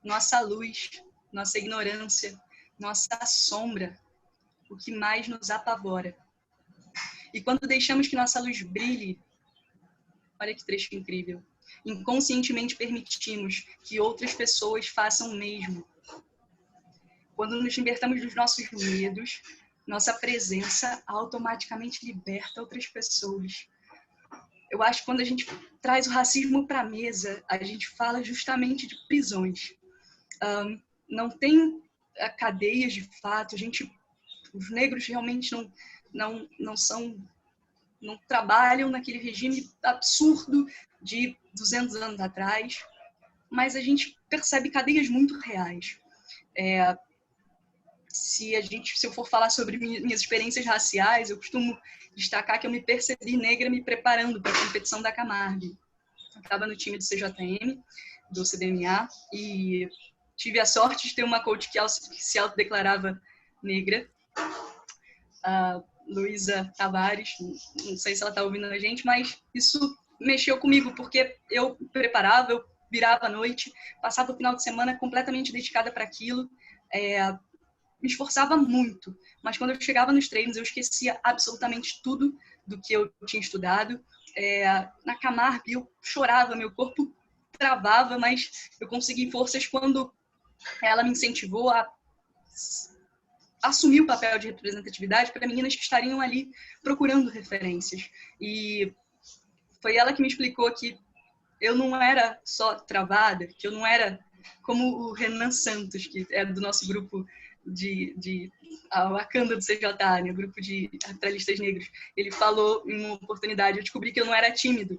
nossa luz, nossa ignorância, nossa sombra, o que mais nos apavora. E quando deixamos que nossa luz brilhe, olha que trecho incrível, inconscientemente permitimos que outras pessoas façam o mesmo. Quando nos libertamos dos nossos medos, nossa presença automaticamente liberta outras pessoas. Eu acho que quando a gente traz o racismo para a mesa, a gente fala justamente de prisões. Não tem cadeias de fato, os negros realmente não trabalham naquele regime absurdo de 200 anos atrás, mas a gente percebe cadeias muito reais. Se eu for falar sobre minhas experiências raciais, eu costumo destacar que eu me percebi negra me preparando para a competição da Camargue. Eu estava no time do CJM, do CDMA, e tive a sorte de ter uma coach que se autodeclarava negra, a Luísa Tavares. Não sei se ela está ouvindo a gente, mas isso mexeu comigo, porque eu preparava, eu virava à noite, passava o final de semana completamente dedicada para aquilo, me esforçava muito, mas quando eu chegava nos treinos eu esquecia absolutamente tudo do que eu tinha estudado. Na Camargue eu chorava, meu corpo travava, mas eu consegui forças quando ela me incentivou a assumir o papel de representatividade para meninas que estariam ali procurando referências. E foi ela que me explicou que eu não era só travada, que eu não era como o Renan Santos, que é do nosso grupo a Wakanda do CJA, né, o grupo de arbitralistas negros. Ele falou em uma oportunidade, eu descobri que eu não era tímido,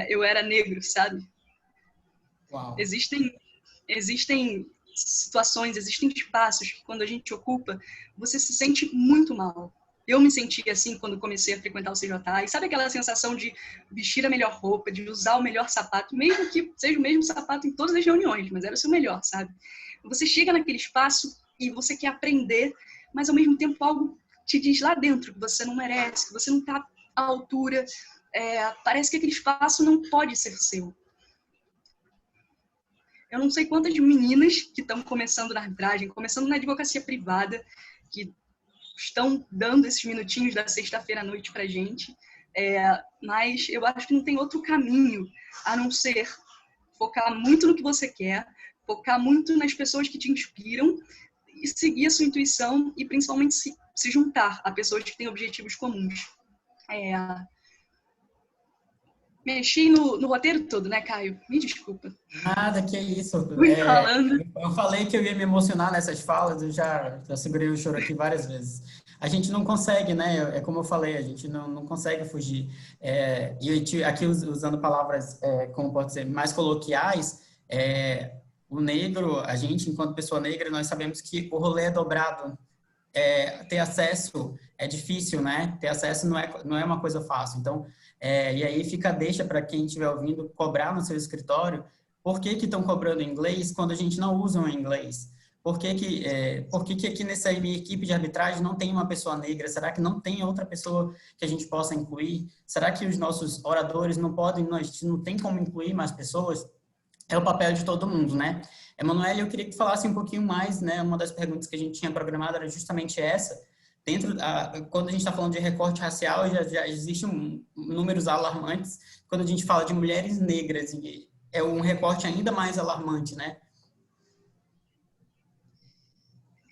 eu era negro, sabe? Uau. Existem situações, existem espaços que quando a gente ocupa, você se sente muito mal. Eu me senti assim quando comecei a frequentar o CJA, e sabe aquela sensação de vestir a melhor roupa, de usar o melhor sapato, mesmo que seja o mesmo sapato em todas as reuniões, mas era o seu melhor, sabe? Você chega naquele espaço e você quer aprender, mas ao mesmo tempo algo te diz lá dentro que você não merece, que você não está à altura. Parece que aquele espaço não pode ser seu. Eu não sei quantas meninas que estão começando na arbitragem, começando na advocacia privada, que estão dando esses minutinhos da sexta-feira à noite pra gente, mas eu acho que não tem outro caminho a não ser focar muito no que você quer, focar muito nas pessoas que te inspiram e seguir a sua intuição e principalmente se juntar a pessoas que têm objetivos comuns. Mexi no roteiro todo, né, Caio? Me desculpa. Nada, que isso. Fui falando. Eu falei que eu ia me emocionar nessas falas, eu já segurei o choro aqui várias vezes. A gente não consegue, né? É como eu falei, a gente não consegue fugir. E aqui, usando palavras, como pode ser, mais coloquiais, o negro, a gente, enquanto pessoa negra, nós sabemos que o rolê é dobrado. Ter acesso é difícil, né? Ter acesso não é uma coisa fácil. Então, e aí fica a deixa para quem estiver ouvindo cobrar no seu escritório. Por que que estão cobrando em inglês quando a gente não usa o inglês? Por que aqui nessa minha equipe de arbitragem não tem uma pessoa negra? Será que não tem outra pessoa que a gente possa incluir? Será que os nossos oradores não podem, nós não tem como incluir mais pessoas? É o papel de todo mundo, né? Emanuele, eu queria que falasse um pouquinho mais, né? Uma das perguntas que a gente tinha programado era justamente essa. Quando a gente está falando de recorte racial, já existem números alarmantes. Quando a gente fala de mulheres negras, é um recorte ainda mais alarmante, né?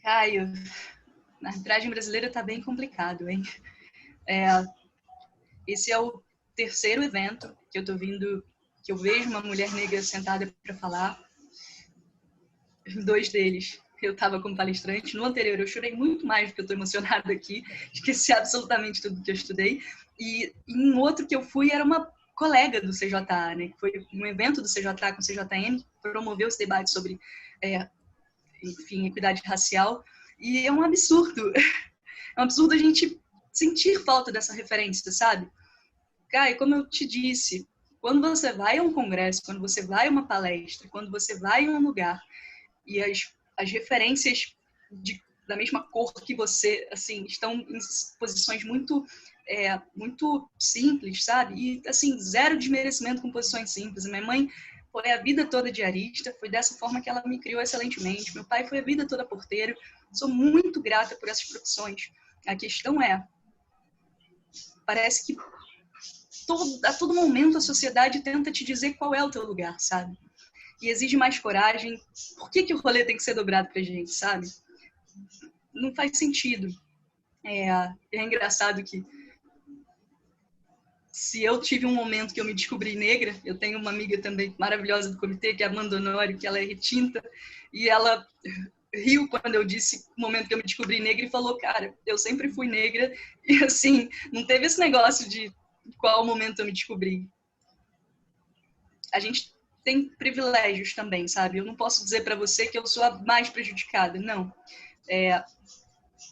Caio, na arbitragem brasileira está bem complicado, hein? Esse é o terceiro evento que eu tô vindo, que eu vejo uma mulher negra sentada para falar. Dois deles eu estava como palestrante. No anterior eu chorei muito mais do que eu estou emocionada aqui. Esqueci absolutamente tudo que eu estudei. E em outro que eu fui era uma colega do CJA, né? Foi um evento do CJA com o CJM, que promoveu esse debate sobre, enfim, equidade racial. E é um absurdo. É um absurdo a gente sentir falta dessa referência, sabe? Kai, como eu te disse, quando você vai a um congresso, quando você vai a uma palestra, quando você vai a um lugar e as referências da mesma cor que você, assim, estão em posições muito simples, sabe? E, assim, zero desmerecimento com posições simples. A minha mãe foi a vida toda diarista, foi dessa forma que ela me criou excelentemente. Meu pai foi a vida toda porteiro. Sou muito grata por essas profissões. A questão parece que a todo momento a sociedade tenta te dizer qual é o teu lugar, sabe? E exige mais coragem. Por que o rolê tem que ser dobrado pra gente, sabe? Não faz sentido. É engraçado que se eu tive um momento que eu me descobri negra, eu tenho uma amiga também maravilhosa do comitê, que é a Amanda Honório, que ela é retinta, e ela riu quando eu disse o momento que eu me descobri negra e falou, cara, eu sempre fui negra, e assim, não teve esse negócio de qual momento eu me descobri. A gente tem privilégios também, sabe? Eu não posso dizer para você que eu sou a mais prejudicada, não.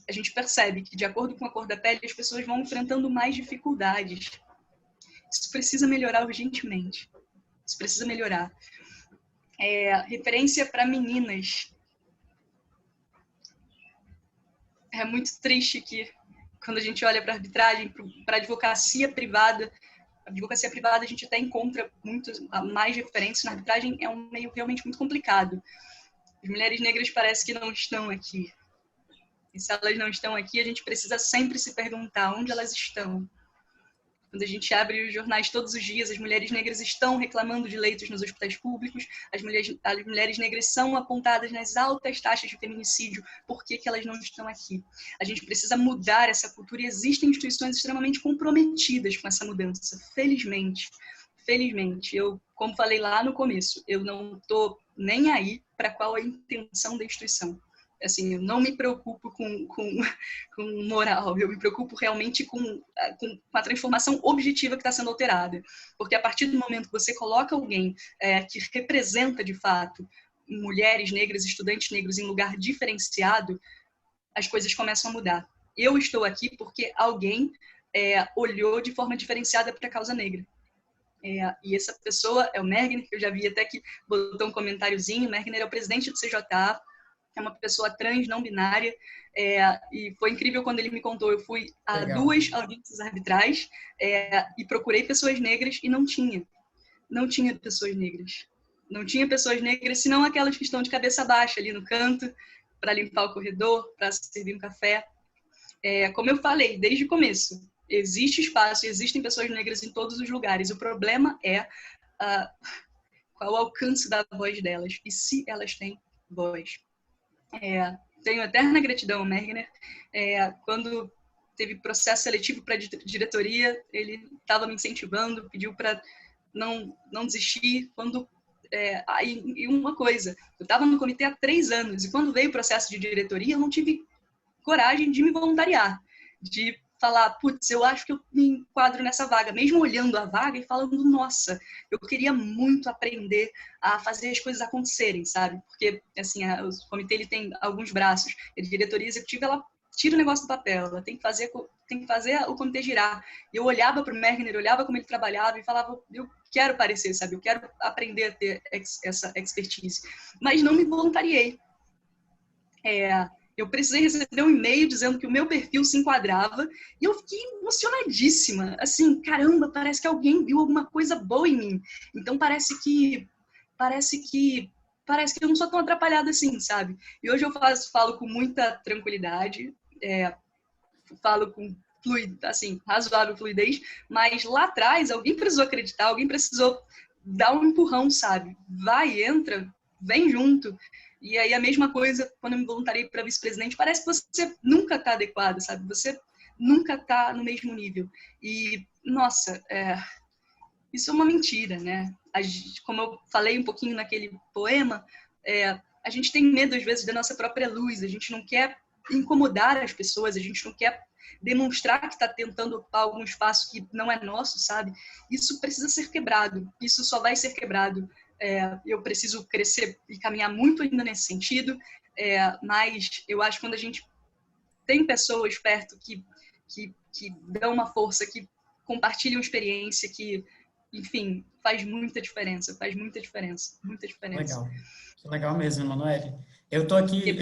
A gente percebe que, de acordo com a cor da pele, as pessoas vão enfrentando mais dificuldades. Isso precisa melhorar urgentemente. Isso precisa melhorar. Referência para meninas. É muito triste que, quando a gente olha para a arbitragem, para a advocacia privada, a gente até encontra mais referências na arbitragem, é um meio realmente muito complicado. As mulheres negras parece que não estão aqui. E se elas não estão aqui, a gente precisa sempre se perguntar onde elas estão. Quando a gente abre os jornais todos os dias, as mulheres negras estão reclamando de leitos nos hospitais públicos, as mulheres negras são apontadas nas altas taxas de feminicídio. Por que elas não estão aqui? A gente precisa mudar essa cultura e existem instituições extremamente comprometidas com essa mudança, felizmente. Felizmente, eu, como falei lá no começo, eu não estou nem aí para qual a intenção da instituição. Assim, eu não me preocupo com moral, eu me preocupo realmente com a transformação objetiva que está sendo alterada. Porque a partir do momento que você coloca alguém que representa, de fato, mulheres negras, estudantes negros em lugar diferenciado, as coisas começam a mudar. Eu estou aqui porque alguém olhou de forma diferenciada para a causa negra. E essa pessoa é o Mergner, que eu já vi até que botou um comentáriozinho. O Mergner é o presidente do CJA, é uma pessoa trans, não binária, e foi incrível quando ele me contou. Eu fui a duas audiências arbitrais e procurei pessoas negras e não tinha pessoas negras. Não tinha pessoas negras, senão aquelas que estão de cabeça baixa ali no canto, para limpar o corredor, para servir um café. Como eu falei desde o começo, existe espaço, existem pessoas negras em todos os lugares. O problema é qual o alcance da voz delas e se elas têm voz. Tenho eterna gratidão ao Mergner. Quando teve processo seletivo para diretoria, ele estava me incentivando, pediu para não desistir. E uma coisa, eu estava no comitê há 3 anos e quando veio o processo de diretoria, eu não tive coragem de me voluntariar, de falar, putz, eu acho que eu me enquadro nessa vaga, mesmo olhando a vaga e falando, nossa, eu queria muito aprender a fazer as coisas acontecerem, sabe? Porque, assim, o comitê ele tem alguns braços, a diretoria executiva, ela tira o negócio do papel, ela tem que fazer o comitê girar. E eu olhava para o Mergner, olhava como ele trabalhava e falava, eu quero parecer, sabe? Eu quero aprender a ter essa expertise. Mas não me voluntariei. Eu precisei receber um e-mail dizendo que o meu perfil se enquadrava e eu fiquei emocionadíssima. Assim, caramba, parece que alguém viu alguma coisa boa em mim. Então parece que eu não sou tão atrapalhada assim, sabe? E hoje eu falo com muita tranquilidade, falo com assim, razoável fluidez, mas lá atrás alguém precisou acreditar, alguém precisou dar um empurrão, sabe? Vai, entra, vem junto. E aí a mesma coisa quando eu me voluntariei para vice-presidente, parece que você nunca está adequado, sabe? Você nunca está no mesmo nível. E, nossa, isso é uma mentira, né? Como eu falei um pouquinho naquele poema, a gente tem medo, às vezes, da nossa própria luz, a gente não quer incomodar as pessoas, a gente não quer demonstrar que está tentando ocupar algum espaço que não é nosso, sabe? Isso precisa ser quebrado, isso só vai ser quebrado. Eu preciso crescer e caminhar muito ainda nesse sentido, mas eu acho que quando a gente tem pessoas perto que dão uma força, que compartilham experiência, que, enfim, faz muita diferença, muita diferença. Legal. Que legal mesmo, Emanuele. Eu estou aqui,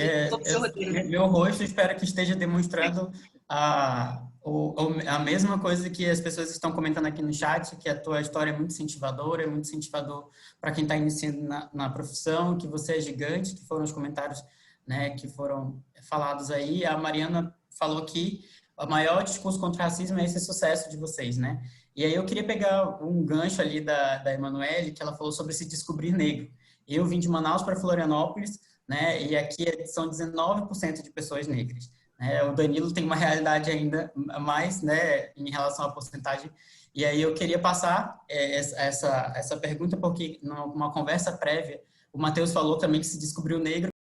meu rosto espero que esteja demonstrando a mesma coisa que as pessoas estão comentando aqui no chat, que a tua história é muito incentivadora, é muito incentivador para quem está iniciando na profissão, que você é gigante, que foram os comentários, né, que foram falados aí. A Mariana falou que o maior discurso contra o racismo é esse sucesso de vocês, né? E aí eu queria pegar um gancho ali da Emanuele, que ela falou sobre se descobrir negro. Eu vim de Manaus para Florianópolis, né? E aqui são 19% de pessoas negras. O Danilo tem uma realidade ainda mais, né, em relação à porcentagem. E aí eu queria passar essa pergunta, porque numa conversa prévia, o Matheus falou também que se descobriu negro